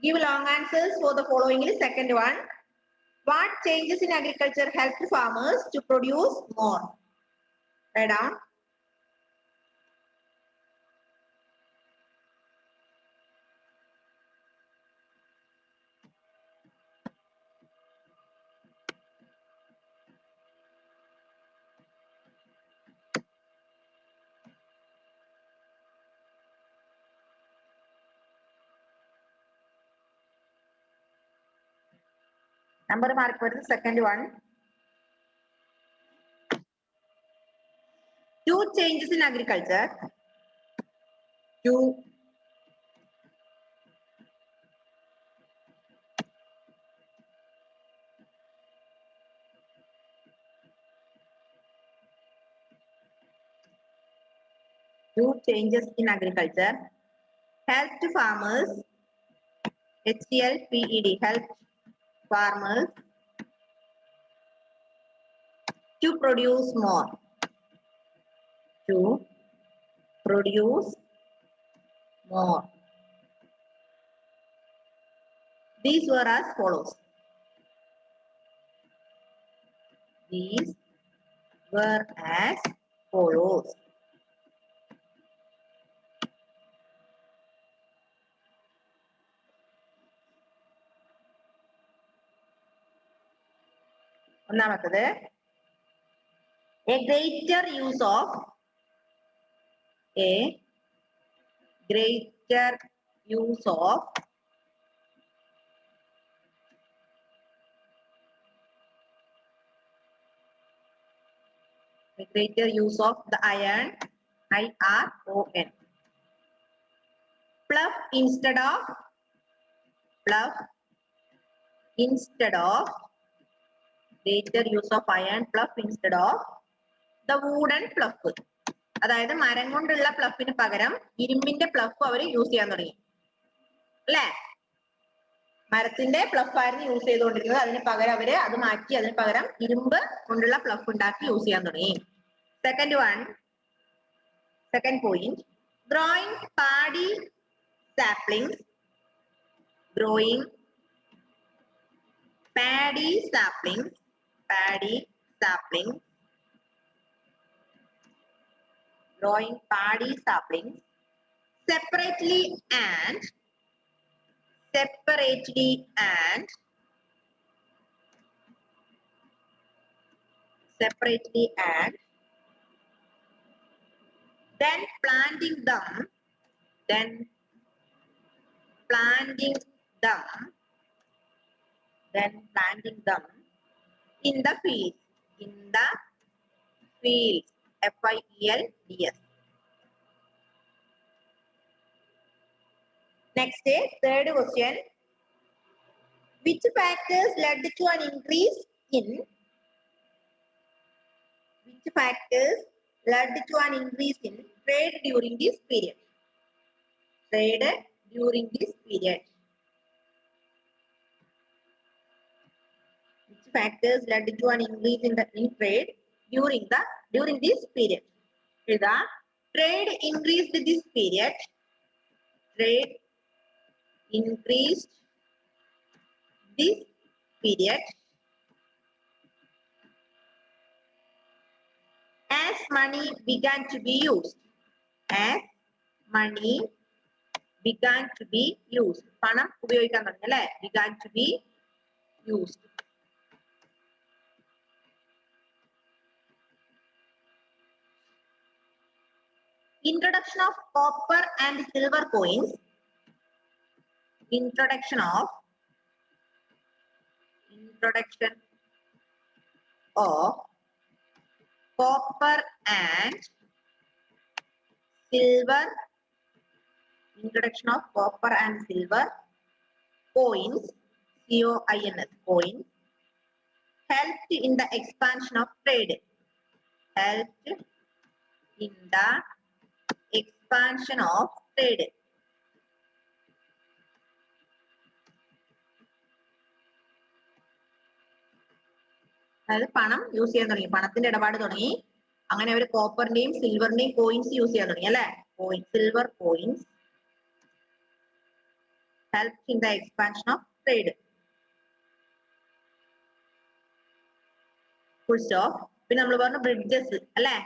Give long answers for the following. Second one. What changes in agriculture helped farmers to produce more? Write down. Number mark for the second one. Two changes in agriculture. Two changes in agriculture helped farmers. HLPED helped farmers to produce more. To produce more. These were as follows. These were as follows. ഒന്നാമത്തത് a greater use of the iron, IRON. Fluff instead of greater use of iron fluff instead of the wooden fluff. അതായത് മരം കൊണ്ടുള്ള ഫ്ലഫിന് പകരം ഇരുമ്പിന്റെ fluff അവർ use ചെയ്യാൻ തുടങ്ങി അല്ലേ? മരത്തിന്റെ ഫ്ലഫ് ആയിരുന്നു യൂസ് ചെയ്തുകൊണ്ടിരുന്നത്. അതിന് പകരം അവര് അത് മാറ്റി അതിന് പകരം ഇരുമ്പ് കൊണ്ടുള്ള ഫ്ലഫ് ഉണ്ടാക്കി യൂസ് ചെയ്യാൻ തുടങ്ങി. Second point, growing paddy saplings. Growing paddy saplings separately and then planting them in the fields. FIELDS. Next, third question. Which factors led to an increase in trade during this period? Which factors led to an increase in trade during this period? Trade increased this period. As money began to be used. പണം ഉപയോഗിക്കാൻ തുടങ്ങി അല്ലേ? began to be used. Introduction of copper and silver coins. Introduction of copper and silver. Introduction of copper and silver coins. COINS coins helped in the expansion of trade. അതായത് പണം use ചെയ്യാൻ തുടങ്ങി, പണത്തിന്റെ ഇടപാട് തുടങ്ങി. അങ്ങനെ അവർ കോപ്പറിന്റെയും സിൽവറിന്റെയും കോയിൻസ് യൂസ് ചെയ്യാൻ തുടങ്ങി അല്ലെ? Silver coins helps in the expansion of trade. Full stop. പിന്നെ നമ്മൾ പറഞ്ഞു ബ്രിഡ്ജസ് അല്ലേ?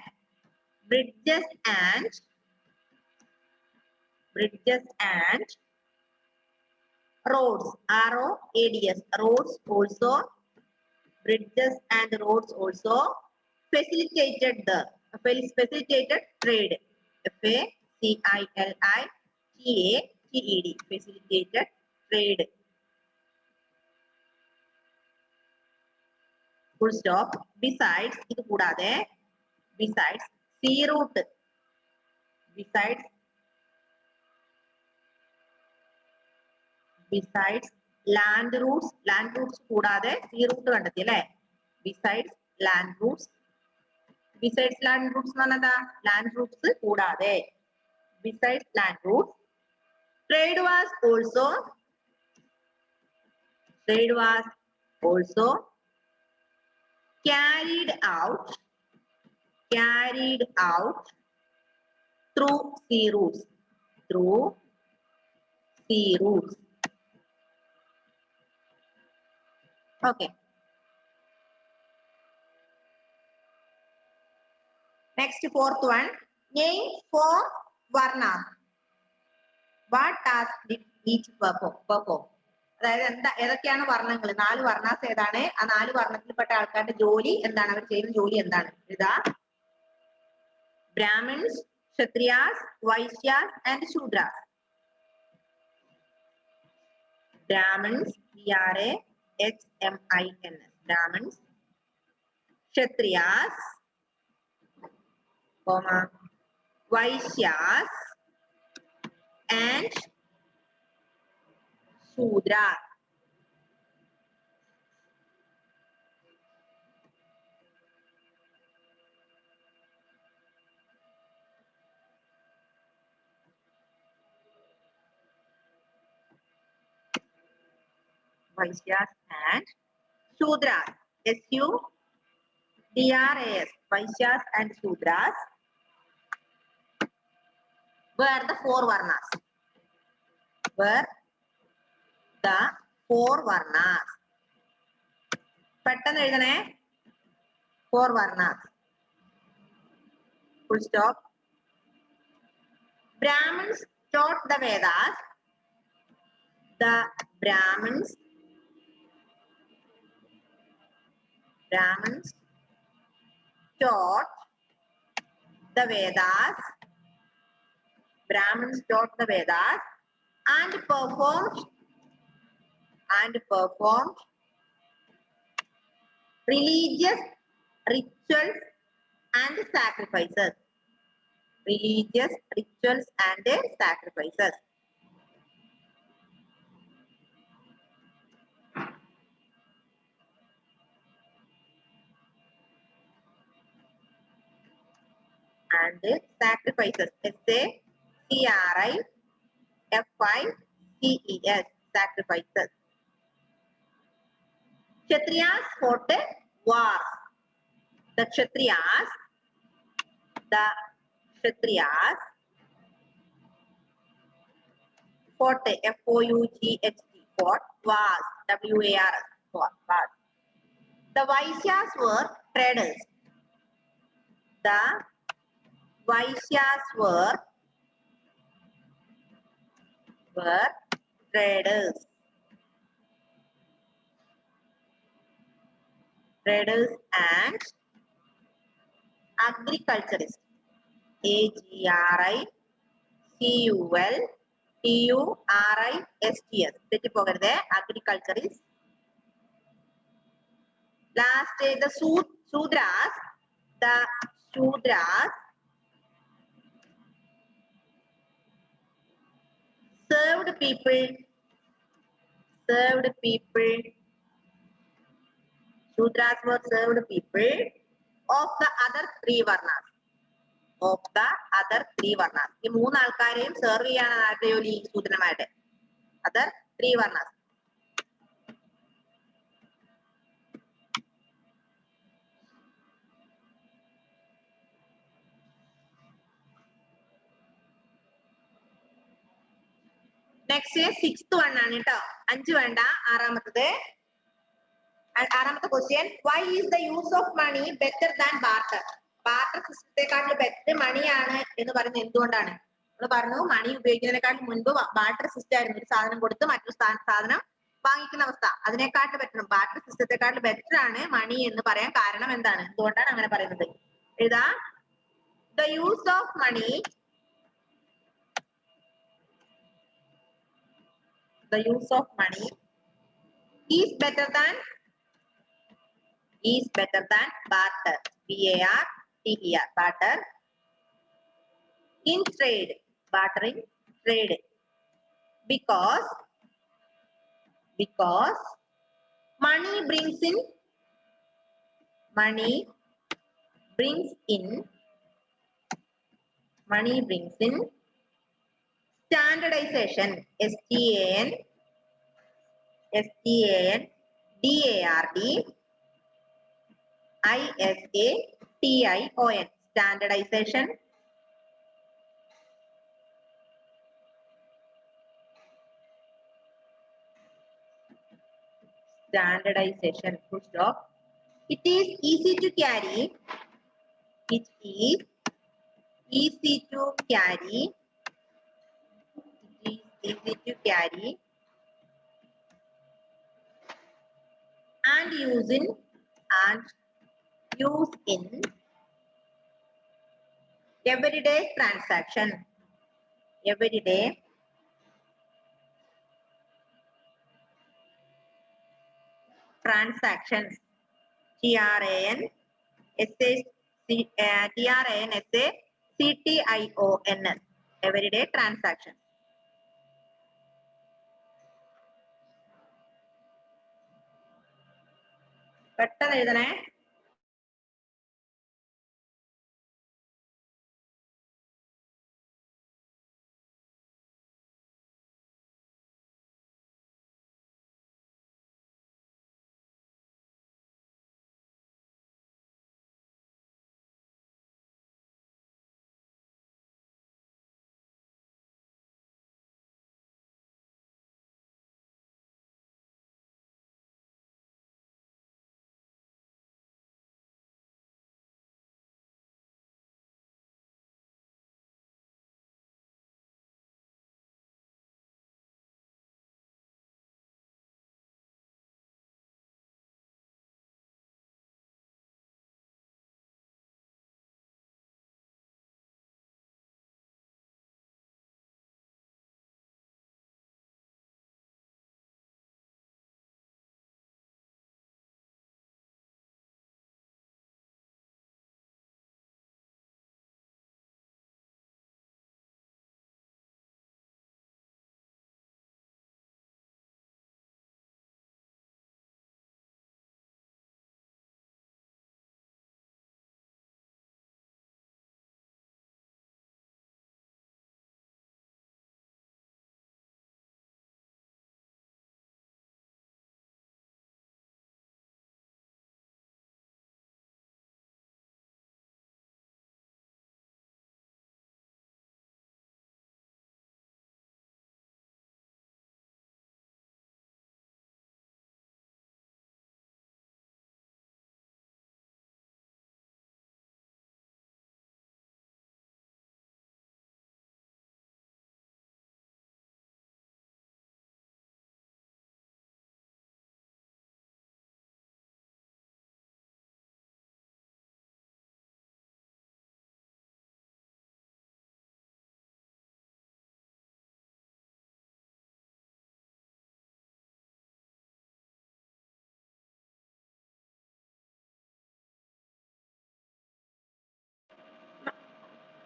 Bridges and roads, ROADS, roads also, bridges and roads also facilitated trade. FACILITATED, facilitated trade. Full stop. Besides, ഇത് കൂടാതെ besides sea route, besides land routes കൂടാതെ sea route കണ്ടെത്തി അല്ലേ? Besides land routes എന്ന് പറഞ്ഞാ land routes കൂടാതെ besides land routes, trade was also carried out through sea routes. Okay. Next, fourth one. Name 4 varnas. What task did each perform? അതായത് ഏതൊക്കെയാണ് വർണ്ണങ്ങൾ? 4 വർണ്ണാസ് ഏതാണ്? ആ 4 വർണ്ണത്തിൽപ്പെട്ട ആൾക്കാരുടെ ജോലി എന്താണ്? അവർ ചെയ്യുന്ന ജോലി എന്താണ്? ഇതാ Brahmins, Kshatriyas, Vaishyas and Shudras. Brahmins, BRAHMINS, Brahmins, Kshatriyas, Vaishyas and Shudras. Vaishyas and Shudras. SUDRAS. Vaishyas and Shudras were the 4 varnas. പെട്ടെന്ന് എഴുതണേ. 4 varnas. Full stop. Brahmins taught the Vedas. The Brahmins taught the Vedas. Brahmins taught the Vedas and performed religious rituals and sacrifices. Sacrifices. Kshatriyas fought wars. The Kshatriyas fought, FOUGHT, fought wars, WARS, wars. The Vaishyas were traders. Traders and agriculturists. AGRICULTURISTS. തെറ്റിപ്പോകരുത്. Agriculturists. Last, the Shudras. The Shudras served people. Shudras were served people of the other 3 varnas. ഈ 3 ആൾക്കാരെയും serve ചെയ്യാണ് ആരുടെ ജോലി? ശൂദ്രന്മാരുടെ. other 3 varnas. Next 6th one ആണ് കേട്ടോ. 5 വേണ്ട. ആറാമത്തെ question. Why is the use of money better than barter? Barter സിസ്റ്റത്തെക്കാട്ടിൽ ബെറ്റർ മണിയാണ് എന്ന് പറയുന്നത് എന്തുകൊണ്ടാണ്? നമ്മൾ പറഞ്ഞു മണി ഉപയോഗിക്കുന്നതിനെക്കാട്ടിൽ മുൻപ് ബാർട്ടർ സിസ്റ്റം ആയിരുന്നു. ഒരു സാധനം കൊടുത്ത് മറ്റൊരു സാധനം വാങ്ങിക്കുന്ന അവസ്ഥ. അതിനെക്കാട്ടിൽ ബെറ്റർ, ബാർട്ടർ സിസ്റ്റത്തെക്കാട്ടിൽ ബെറ്റർ ആണ് മണി എന്ന് പറയാൻ കാരണം എന്താണ്? എന്തുകൊണ്ടാണ് അങ്ങനെ പറയുന്നത്? എഴുതാ. The use of money is better than barter. B-A-R-T-E-R. Barter in trade. Bartering trade. Because money brings in standardization. S-T-A-N-D-A-R-D-I-S-A-T-I-O-N. Standardization. Full stop. It is easy to carry. And use in everyday transaction. Transactions. T-R-A-N-S-A-C-T-I-O-N-S. Everyday transaction. പെട്ടെന്ന് എഴുതണേ.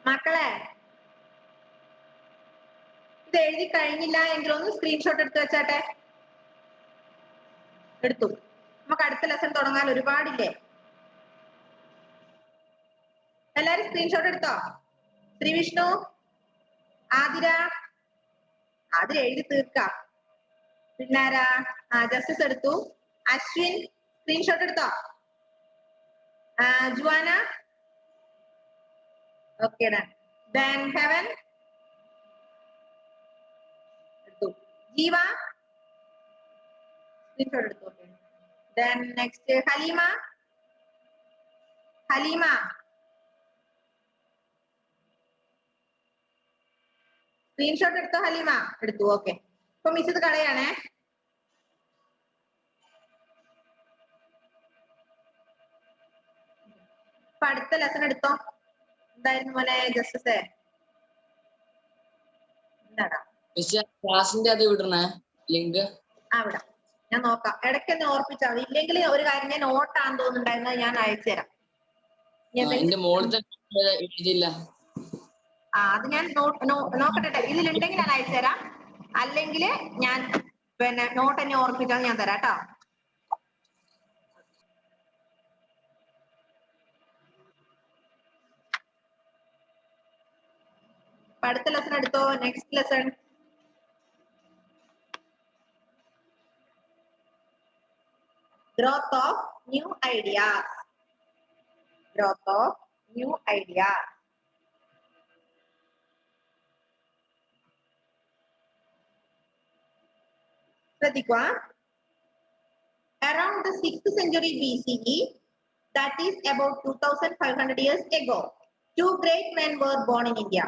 മക്കളെ, ഇത് എഴുതി കഴിഞ്ഞില്ല എങ്കിലൊന്ന് screenshot എടുത്ത് വെച്ചാട്ടെ. എടുത്തു. നമുക്ക് അടുത്ത lesson തുടങ്ങാൻ ഒരുപാടില്ലേ? എല്ലാരും സ്ക്രീൻഷോട്ട് എടുത്തോ? ശ്രീവിഷ്ണു, ആതിര എഴുതി തീർക്കാം. പിന്നാരാ? ജസ്റ്റിസ് എടുത്തു. അശ്വിൻ സ്ക്രീൻഷോട്ട് എടുത്തോ? Juana okay. Then Heaven എടുത്തു. ജീവ സ്ക്രീൻഷോട്ട് എടുത്തോട്ടെ. Then next Haleema. Haleema screenshot എടുത്തോ? ഹലീമ എടുത്തു. ഓക്കെ, ഇപ്പൊ മിസ് ഇത് കളയാണേ. ഇപ്പൊ അടുത്ത ലെസൺ എടുത്തോ. എന്തായിരുന്നു മോനെ ജസ്റ്റിസേ? എന്താടാ ക്ലാസിന്റെ അത് വിടണേ ലിങ്ക്? ആ വിടാം, ഞാൻ നോക്കാം. ഇടയ്ക്കൊന്ന് ഓർപ്പിച്ചാൽ മതി. ഇല്ലെങ്കിൽ ഒരു കാര്യം, ഞാൻ നോട്ടാന്ന് തോന്നുന്നുണ്ടായിരുന്നത് ഞാൻ അയച്ചു തരാം. അത് ഞാൻ നോക്കട്ടെ. ഇതിലുണ്ടെങ്കിൽ ഞാൻ അയച്ചു തരാം. അല്ലെങ്കിൽ ഞാൻ പിന്നെ നോട്ട് എന്നെ ഓർപ്പിച്ചാൽ ഞാൻ തരാം കേട്ടോ. അടുത്ത ലെസൺ എടുത്തോ. Next lesson growth of new ideas. Growth of new ideas. ശ്രദ്ധിക്കുക. Around the 6th century BCE, that is about 2500 years ago, two great men were born in India.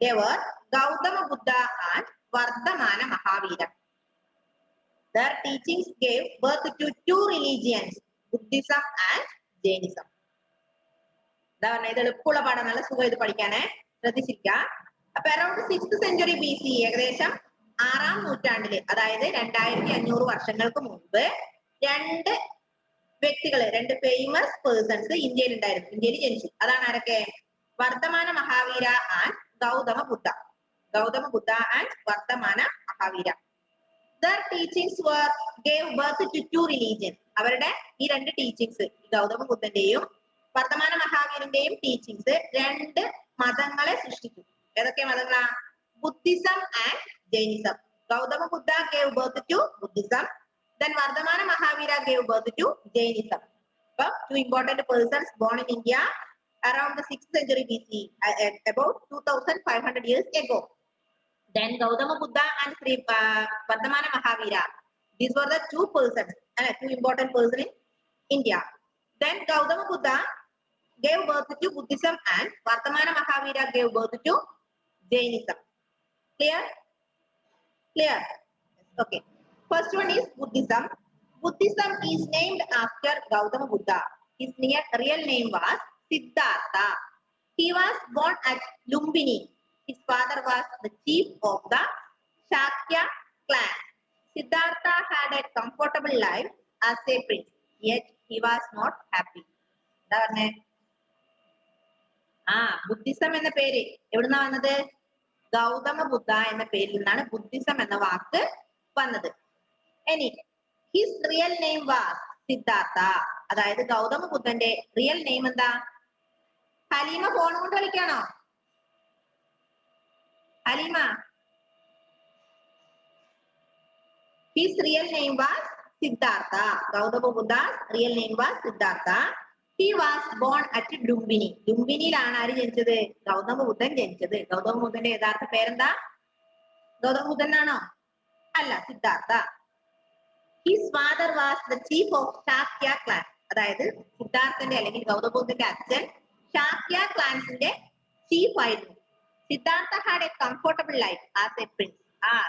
They were Gautama Buddha and Vardhamana Mahavira. Their teachings gave birth to two religions, Buddhism and Jainism. ഇത് എളുപ്പമുള്ള പാഠം, നല്ല സുഖം ഇത് പഠിക്കാനേ. ശ്രദ്ധിച്ചിരിക്കുക. അപ്പൊ around 6th century BCE, ഏകദേശം 6ാം നൂറ്റാണ്ടില്, അതായത് 2500 വർഷങ്ങൾക്ക് മുമ്പ് രണ്ട് വ്യക്തികള്, രണ്ട് ഫേമസ് പേഴ്സൺസ് ഇന്ത്യയിൽ ഉണ്ടായിരുന്നു, ഇന്ത്യയിൽ ജനിച്ചു. അതാണ് ആരൊക്കെ? Vardhamana Mahavira and Gautama Buddha. Gautama Buddha and Vardhamana Mahavira. Their teachings gave birth to two religions. അവരുടെ ഈ രണ്ട് ടീച്ചിങ്സ്, ഗൗതമ ബുദ്ധന്റെയും വർദ്ധമാന മഹാവീരന്റെയും ടീച്ചിങ്സ് രണ്ട് മതങ്ങളെ സൃഷ്ടിച്ചു. ഏതൊക്കെ മതങ്ങളാ? Buddhism and Jainism. Gautama Buddha gave birth to Buddhism. Then Vardhamana Mahavira gave birth to Jainism. So, two important persons born in India around the 6th century BC, about 2500 years ago. Then Gautama Buddha and Sri Vardhamana Mahavira. These were the two persons, two important persons in India. Then Gautama Buddha gave birth to Buddhism and Vardhamana Mahavira gave birth to Jainism. Clear? Clear? Okay. First one is Buddhism. Buddhism is named after Gautama Buddha. His real name was Siddhartha. He was born at Lumbini. His father was the chief of the Shakya clan. Siddhartha had a comfortable life as a prince, yet he was not happy. Buddhism എന്ന പേര് എവിടുന്നാ വന്നത്? ഗൗതമ ബുദ്ധ എന്ന പേരിൽ നിന്നാണ് Buddhism എന്ന വാക്ക് വന്നത്. ഇനി his real name was Siddhartha. അതായത് ഗൗതമ ബുദ്ധന്റെ റിയൽ നെയിം എന്താ? ഹലീമ ഫോൺ കൊണ്ട് കളിക്കാണോ? Haleema, his real name was Siddhartha. Gautama Buddha's real name was Siddhartha. He was born at Lumbini. ലുംബിനിയിലാണ് ആര് ജനിച്ചത്? ഗൗതമ ബുദ്ധൻ ജനിച്ചത്. ഗൗതമ ബുദ്ധന്റെ യഥാർത്ഥ പേരെന്താ? ഗൗതമ ബുദ്ധൻ ആണോ? അല്ല, Siddhartha. His father was the chief of Shakya clan. അതായത് സിദ്ധാർത്ഥന്റെ അല്ലെങ്കിൽ ഗൗതമ ബുദ്ധന്റെ അച്ഛൻ ഷാക്യ ക്ലാൻസിന്റെ ചീഫ് ആയിരുന്നു. Siddhartha had a comfortable life as a prince.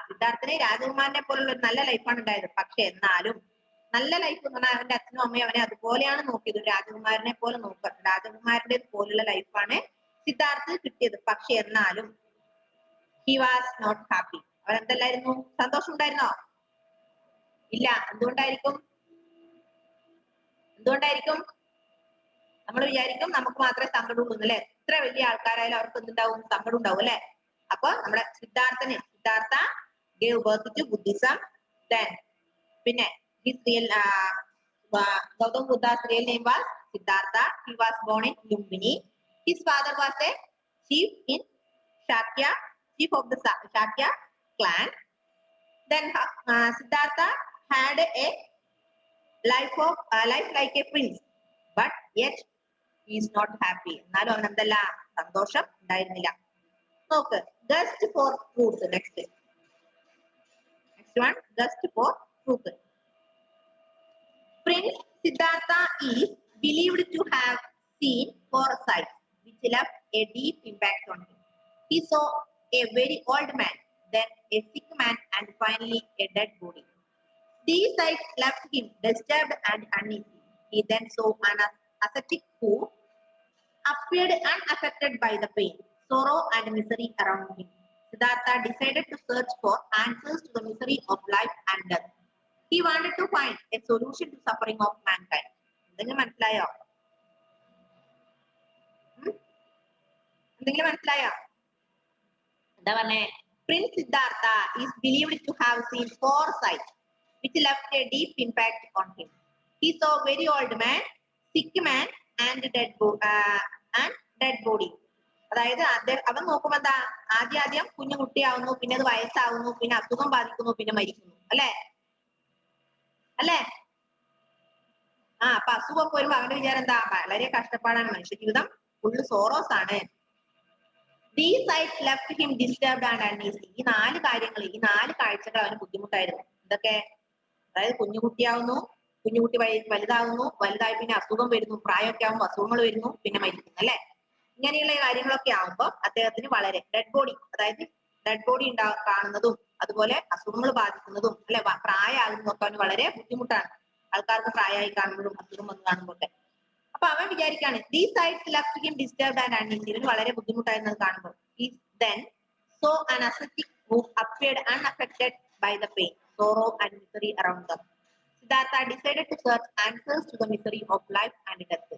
സിദ്ധാർത്ഥന് രാജകുമാരനെ പോലുള്ള ഒരു നല്ല ലൈഫാണ് ഉണ്ടായത്. പക്ഷെ എന്നാലും നല്ല ലൈഫ് എന്ന് പറഞ്ഞാൽ അവന്റെ അച്ഛനും അമ്മയും അവനെ അതുപോലെയാണ് നോക്കിയത്. രാജകുമാരനെ പോലെ നോക്കുക, രാജകുമാരന്റെ പോലുള്ള ലൈഫാണ് സിദ്ധാർത്ഥന് കിട്ടിയത്. പക്ഷെ എന്നാലും ഹി വാസ് നോട്ട് ഹാപ്പി. അവൻ എന്തല്ലായിരുന്നു? സന്തോഷം ഉണ്ടായിരുന്നോ? ഇല്ല. എന്തുകൊണ്ടായിരിക്കും? നമ്മൾ വിചാരിക്കും നമുക്ക് മാത്രമേ സങ്കടമുള്ളൂ അല്ലെ? എത്ര വലിയ ആൾക്കാരായാലും അവർക്ക് എന്തുണ്ടാവും? സങ്കടം ഉണ്ടാവും അല്ലെ? അപ്പൊ നമ്മുടെ Siddhartha gave birth to Buddhism. Then പിന്നെ Gautama Buddha's real name was Siddhartha. He was born in Lumbini. His father was a chief in Shakya, chief of the Shakya clan. Then Siddhartha had a life like a prince, but yet he is not happy. എന്നാലും അവൻ എന്തല്ല? സന്തോഷം ഉണ്ടായിരുന്നില്ല. നോക്ക്, guess four fruits. Next Next one, gust for truth. Prince Siddhartha is believed to have seen four sights, which left a deep impact on him. He saw a very old man, then a sick man, and finally a dead body. These sights left him disturbed and uneasy. He then saw an ascetic who appeared unaffected by the pain, sorrow, and misery around him. Siddhartha decided to search for answers to the misery of life and death. He wanted to find a solution to suffering of mankind. എന്തെങ്കിലും മനസ്സിലായോ? എന്തെങ്കിലും മനസ്സിലായോ? എന്താ പറഞ്ഞേ? Prince Siddhartha is believed to have seen four sights, which left a deep impact on him. He saw a very old man, sick man, and dead body. അതായത് അവൻ നോക്കുമ്പോ എന്താ ആദ്യം കുഞ്ഞു കുട്ടിയാവുന്നു, പിന്നെ അത് വയസ്സാവുന്നു, പിന്നെ അസുഖം ബാധിക്കുന്നു, പിന്നെ മരിക്കുന്നു. അല്ലേ? അപ്പൊ അസുഖമൊക്കെ വരുമ്പോ അവന്റെ വിചാരം എന്താ? വളരെ കഷ്ടപ്പാടാണ്, മനുഷ്യ ജീവിതം ഫുള്ള് സോറോസ് ആണ്. These sights left him disturbed and uneasy. ഈ നാല് കാഴ്ചകൾ അവന് ബുദ്ധിമുട്ടായിരുന്നു. എന്തൊക്കെ? അതായത് കുഞ്ഞുകുട്ടിയാവുന്നു, കുഞ്ഞുകുട്ടി വലുതാവുന്നു, വലുതായി പിന്നെ അസുഖം വരുന്നു, പ്രായമൊക്കെ ആവുമ്പോൾ അസുഖങ്ങൾ വരുന്നു, പിന്നെ മരിക്കുന്നു. അല്ലെ? ഇങ്ങനെയുള്ള കാര്യങ്ങളൊക്കെ ആവുമ്പോൾ അദ്ദേഹത്തിന് വളരെ ഡെഡ് ബോഡി, അതായത് ഡെഡ് ബോഡി കാണുന്നതും അതുപോലെ അസുഖങ്ങൾ ബാധിക്കുന്നതും അല്ലെ പ്രായമാകുന്നതൊക്കെ അവന് വളരെ ബുദ്ധിമുട്ടാണ്. ആൾക്കാർക്ക് പ്രായമായി കാണുമ്പോഴും അസുഖം വന്ന് കാണുമ്പോഴൊക്കെ. അപ്പൊ അവൻ വിചാരിക്കാണ് these sights left him disturbed and uneasy. ഇവന് വളരെ ബുദ്ധിമുട്ടായിരുന്നത് കാണുമ്പോൾ. He then saw an ascetic who appeared unaffected by the pain, sorrow, and misery around them. Siddhartha decided to search answers to the misery of life and death.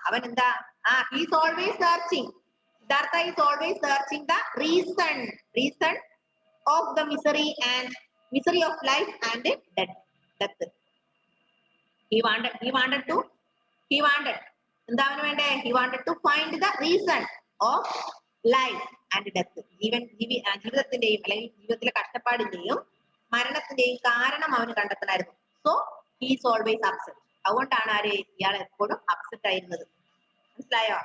അവൻ എന്താ? He is always searching. Siddhartha is always searching the reason of the misery of life and death. He wanted to find the reason of life and death. ജീവിതത്തിന്റെയും അല്ലെങ്കിൽ ജീവിതത്തിലെ കഷ്ടപ്പാടിന്റെയും മരണത്തിന്റെയും കാരണം അവന് കണ്ടെത്തണമായിരുന്നു. So he is always upset. അതുകൊണ്ടാണ് ഇയാൾ എപ്പോഴും upset ആയിരുന്നത്. മനസ്സിലായോ?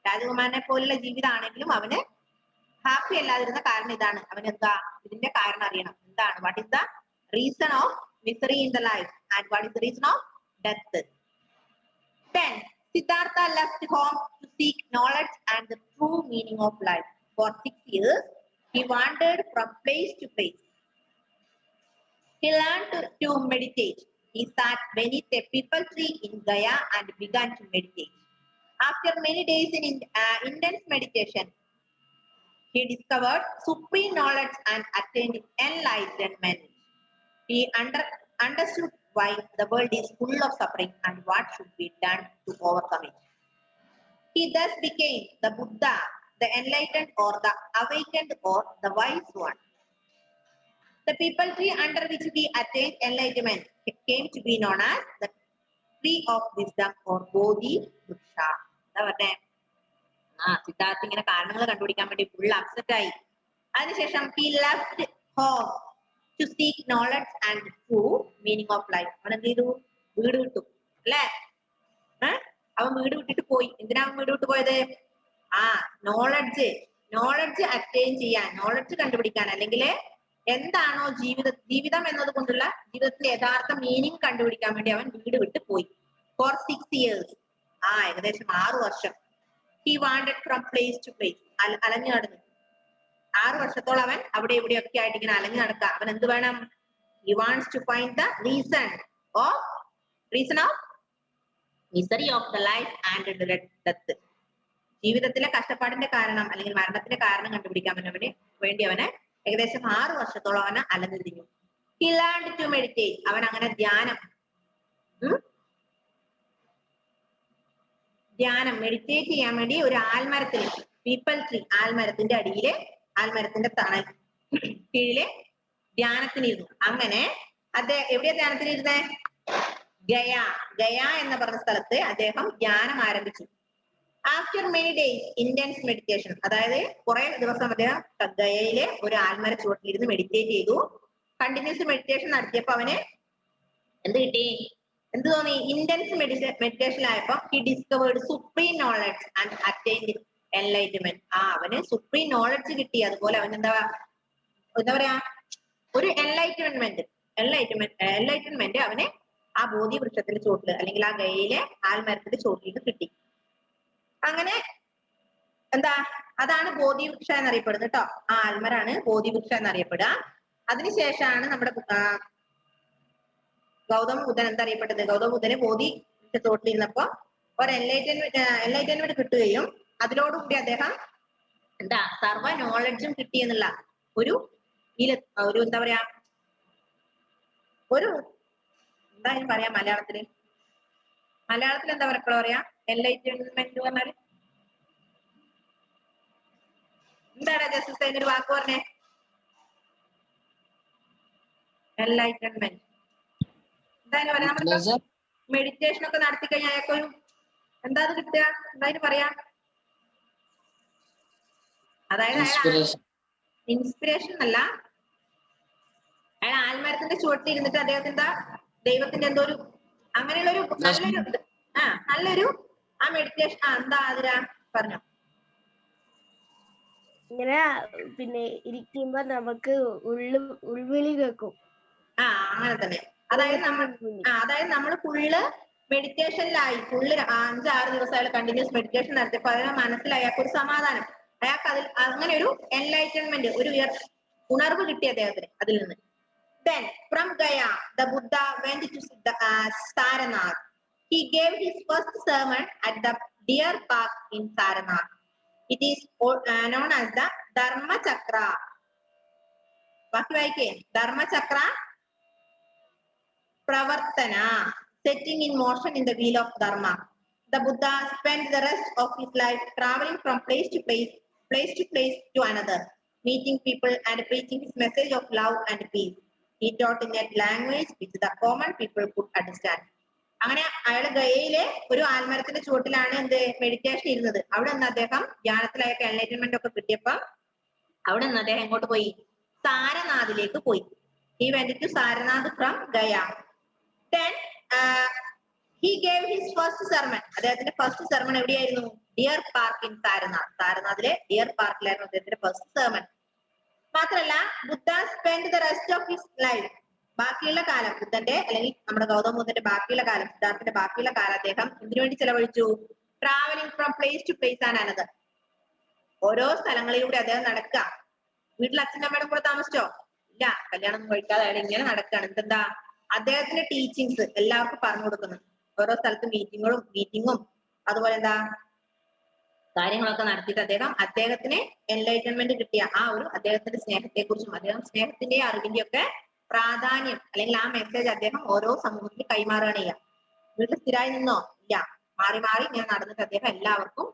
രാജകുമാരനെ പോലുള്ള ജീവിതമാണെങ്കിലും അവന് ഹാപ്പി അല്ലാതിരുന്ന കാരണം ഇതാണ്. അവൻ എന്താ ഇതിന്റെ കാരണം അറിയണം. എന്താണ്? What is the reason of misery in the life and what is the reason of death? Then Siddhartha left home to seek knowledge and the true meaning of life. For 6 years, he wandered from place to place. He learned to meditate. He sat beneath a peepal tree in Gaya and began to meditate. After many days in intense meditation, he discovered supreme knowledge and attained enlightenment. He understood why the world is full of suffering and what should be done to overcome it. He thus became the Buddha, the enlightened or the awakened or the wise one. The peepal tree under which he attained enlightenment came to be known as the tree of wisdom or Bodhi Vriksha. Siddhartha ഇങ്ങനെ കാരണങ്ങൾ കണ്ടുപിടിക്കാൻ വേണ്ടി full upset ആയി. അതിനുശേഷം he left home to seek knowledge and true meaning of life. അവൻ എന്ത് ചെയ്തു? വീട് വിട്ടു. അല്ലേ? അവൻ വീട് വിട്ടിട്ട് പോയി. എന്തിനാ അവൻ വീട് വിട്ടു പോയത്? നോളജ് അറ്റൈൻ ചെയ്യാൻ, നോളജ് കണ്ടുപിടിക്കാൻ, അല്ലെങ്കിൽ എന്താണോ ജീവിതം എന്നത് കൊണ്ടുള്ള ജീവിതത്തിന്റെ യഥാർത്ഥ മീനിങ് കണ്ടുപിടിക്കാൻ വേണ്ടി അവൻ വീട് വിട്ട് പോയി. For 6 years, ഏകദേശം 6 വർഷം. He wandered from place to place. അലഞ്ഞു നടന്നു. 6 വർഷത്തോളം അവൻ അവിടെ ഇവിടെയൊക്കെ ആയിട്ട് ഇങ്ങനെ അലഞ്ഞു നടക്കുക. അവൻ എന്ത് വേണം? He wants to find the reason of misery of the life and death. ജീവിതത്തിലെ കഷ്ടപ്പാടിന്റെ കാരണം അല്ലെങ്കിൽ മരണത്തിന്റെ കാരണം കണ്ടുപിടിക്കാൻ വേണ്ടി അവന് ഏകദേശം 6 വർഷത്തോളം അവന് അലഞ്ഞു തിരിഞ്ഞു. He learned to meditate. അവൻ അങ്ങനെ ധ്യാനം മെഡിറ്റേറ്റ് ചെയ്യാൻ വേണ്ടി ഒരു ആൽമരത്തിൽ, പീപ്പൽ ട്രീ, ആൽമരത്തിന്റെ കീഴില് ധ്യാനത്തിനിരുന്നു. അങ്ങനെ അദ്ദേഹം എവിടെയാ ധ്യാനത്തിനിരുന്നേ? ഗയ എന്ന് പറഞ്ഞ സ്ഥലത്ത് അദ്ദേഹം ധ്യാനം ആരംഭിച്ചു. After many days intense meditation, അതായത് കുറെ ദിവസം അദ്ദേഹം ഗയയിലെ ഒരു ആൽമര ചുവട്ടിലിരുന്ന് മെഡിറ്റേറ്റ് ചെയ്തു. കണ്ടിന്യൂസ് മെഡിറ്റേഷൻ നടത്തിയപ്പോ അവന് എന്ത് തോന്നി? ഇന്റൻസ് മെഡിറ്റേഷനിലായപ്പോ he discovered supreme knowledge and attained enlightenment. അവന് സുപ്രീം നോളജ് കിട്ടി. അതുപോലെ അവൻ എന്താ പറയാ, ഒരു എൻലൈറ്റൻമെന്റ് അവന് ആ ബോധി വൃക്ഷത്തിന്റെ ചോട്ടില് അല്ലെങ്കിൽ ആ ഗയയിലെ ആൽമരത്തിന്റെ ചോട്ടിലേക്ക് കിട്ടി. അങ്ങനെ എന്താ അതാണ് ബോധി വൃക്ഷ എന്നറിയപ്പെടുന്നത് കേട്ടോ. ആ ആൽമരാണ് ബോധി വൃക്ഷ എന്നറിയപ്പെടുക. അതിനുശേഷമാണ് നമ്മുടെ ഗൗതമ ബുദ്ധൻ എന്തറിയപ്പെട്ടത്? ഗൗതമ ബുദ്ധന് ബോധി തോട്ടിലിരുന്നപ്പോ ഒരു എൻലൈറ്റൻമെന്റ് കിട്ടുകയും അതിനോടുകൂടി അദ്ദേഹം എന്താ സർവ നോളജും കിട്ടി എന്നുള്ള ഒരു ഒരു എന്താ പറയാ ഒരു എന്തായാലും പറയാ മലയാളത്തിൽ എന്താ പറയാ എൻലൈറ്റൻമെന്റ് പറഞ്ഞാല് എന്താണ് ജസ്റ്റിസ് അതിനൊരു വാക്ക് പറഞ്ഞേ? എൻലൈറ്റൻമെന്റ് എന്തായാലും പറയാം. നമ്മൾ മെഡിറ്റേഷൻ ഒക്കെ നടത്തി കഴിഞ്ഞാൽ അയാൾക്കൊരു എന്താ അത് കിട്ടുക? എന്തായാലും പറയാ. അതായത് ഇൻസ്പിറേഷൻ അല്ല, അയാൾ ആൽമരത്തിന്റെ ചുവട്ടിൽ ഇരുന്നിട്ട് അദ്ദേഹത്തിന്റെ ദൈവത്തിന്റെ എന്തോ ഒരു അങ്ങനെയുള്ള ഒരു നല്ലൊരു ആ മെഡിറ്റേഷൻ എന്താ അതിരാ പറഞ്ഞോ. ഇങ്ങനെ പിന്നെ ഇരിക്കുമ്പോ നമുക്ക് ഉൾവിളി കേൾക്കും. അങ്ങനെ തന്നെ. അതായത് നമ്മൾ ഫുള്ള് മെഡിറ്റേഷനിലായി, ഫുള്ള് 5-6 ദിവസം അയാൾ കണ്ടിന്യൂസ് മെഡിറ്റേഷൻ നടത്തിയപ്പോ അയാൾ മനസ്സിലായി, അയാൾക്ക് ഒരു സമാധാനം, അയാൾക്ക് അതിൽ അങ്ങനെ ഒരു എൻലൈറ്റൻമെന്റ്, ഒരു ഉണർവ് കിട്ടി അദ്ദേഹത്തിന് അതിൽ നിന്ന്. Then from Gaya, the Buddha went to Saranath. He gave his first sermon at the Deer Park in Saranath. It is known as the Dharma Chakra. ബാക്കി വായിക്കേ. ധർമ്മ ചക്ര പ്രവർത്തന, setting in motion in the wheel of dharma. The Buddha spent the rest of his life traveling from place to place to another, meeting people and preaching his message of love and peace. He taught in a language which the common people could understand. അങ്ങനെ അയാൾ ഗയയിലെ ഒരു ആൽമരത്തിന്റെ ചുവട്ടിലാണ് എന്ത് meditation ഇരുന്നത്. അവിടെ നിന്ന് അദ്ദേഹം ധ്യാനത്തിലായൊക്കെ enlightenment ഒക്കെ കിട്ടിയപ്പോ അവിടെ നിന്ന് അദ്ദേഹം എങ്ങോട്ട് പോയി? സാരനാഥിലേക്ക് പോയി. He went to Saranath from Gaya. Then he gave his first sermon. അദ്ദേഹത്തിന്റെ ഫസ്റ്റ് സെർമൺ എവിടെയായിരുന്നു? Deer park in Sarnath. സാരനാഥിലെ ഡിയർ പാർക്കിലായിരുന്നു അദ്ദേഹത്തിന്റെ ഫസ്റ്റ് സെർമൺ. മാത്രല്ല Buddha spend the rest of his life, ബാക്കിയുള്ള കാലം ബുദ്ധന്റെ അല്ലെങ്കിൽ നമ്മുടെ ഗൗതമ ബുദ്ധന്റെ ബാക്കിയുള്ള കാലം, സിദ്ധാർത്ഥന്റെ ബാക്കിയുള്ള കാലം അദ്ദേഹം ഇതിനു വേണ്ടി ചെലവഴിച്ചു? Travelling from place to place and another. ഓരോ സ്ഥലങ്ങളിലൂടെ അദ്ദേഹം നടക്കുക. വീട്ടിൽ അച്ഛൻ്റെ അമ്മയുടെ കൂടെ താമസിച്ചോ? ഇല്ല, കല്യാണം കഴിക്കാതെ അയാൾ ഇങ്ങനെ നടക്കുകയാണ്. എന്തെന്താ? അദ്ദേഹത്തിന്റെ ടീച്ചിങ്സ് എല്ലാവർക്കും പറഞ്ഞു കൊടുക്കുന്നു. ഓരോ സ്ഥലത്ത് മീറ്റിങ്ങും അതുപോലെ എന്താ കാര്യങ്ങളൊക്കെ നടത്തിയിട്ട് അദ്ദേഹത്തിന് എൻലൈറ്റൻമെന്റ് കിട്ടിയ ആ ഒരു അദ്ദേഹത്തിന്റെ സ്നേഹത്തെ കുറിച്ചും സ്നേഹത്തിന്റെ അറിവിന്റെ ഒക്കെ പ്രാധാന്യം അല്ലെങ്കിൽ ആ മെസ്സേജ് അദ്ദേഹം ഓരോ സമൂഹത്തിൽ കൈമാറുകയാണ് ചെയ്യുക. വീട്ടിൽ സ്ഥിരമായി നിന്നോ? ഇല്ല, മാറി മാറി ഇങ്ങനെ നടന്നിട്ട് അദ്ദേഹം എല്ലാവർക്കും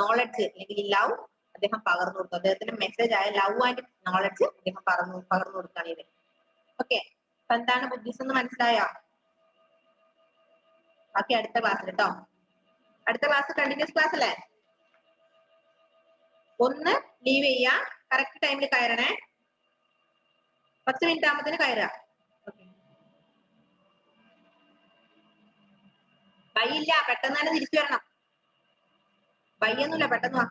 നോളജ് അല്ലെങ്കിൽ ലവ് അദ്ദേഹം പകർന്നു കൊടുത്തു. അദ്ദേഹത്തിന്റെ മെസ്സേജ് ആയ ലവ് ആൻഡ് നോളജ് അദ്ദേഹം പകർന്നു കൊടുക്കുകയാണ് ഇത്. ഓക്കെ, അപ്പൊ എന്താണ് ബുദ്ധിസം എന്ന് മനസ്സിലായോ? ബാക്കി അടുത്ത ക്ലാസ്സിൽ കേട്ടോ. അടുത്ത ക്ലാസ് കണ്ടിന്യൂസ് ക്ലാസ് അല്ലേ? ഒന്ന് ലീവ് ചെയ്യാ, കറക്റ്റ് ടൈമിൽ കയറണേ. 10 മിനിറ്റ് ആകുമ്പത്തിന് കയറുക. ബൈ ഇല്ല, പെട്ടെന്ന് തന്നെ തിരിച്ചു വരണം. ബൈ ഒന്നുമില്ല, പെട്ടെന്ന് വാ.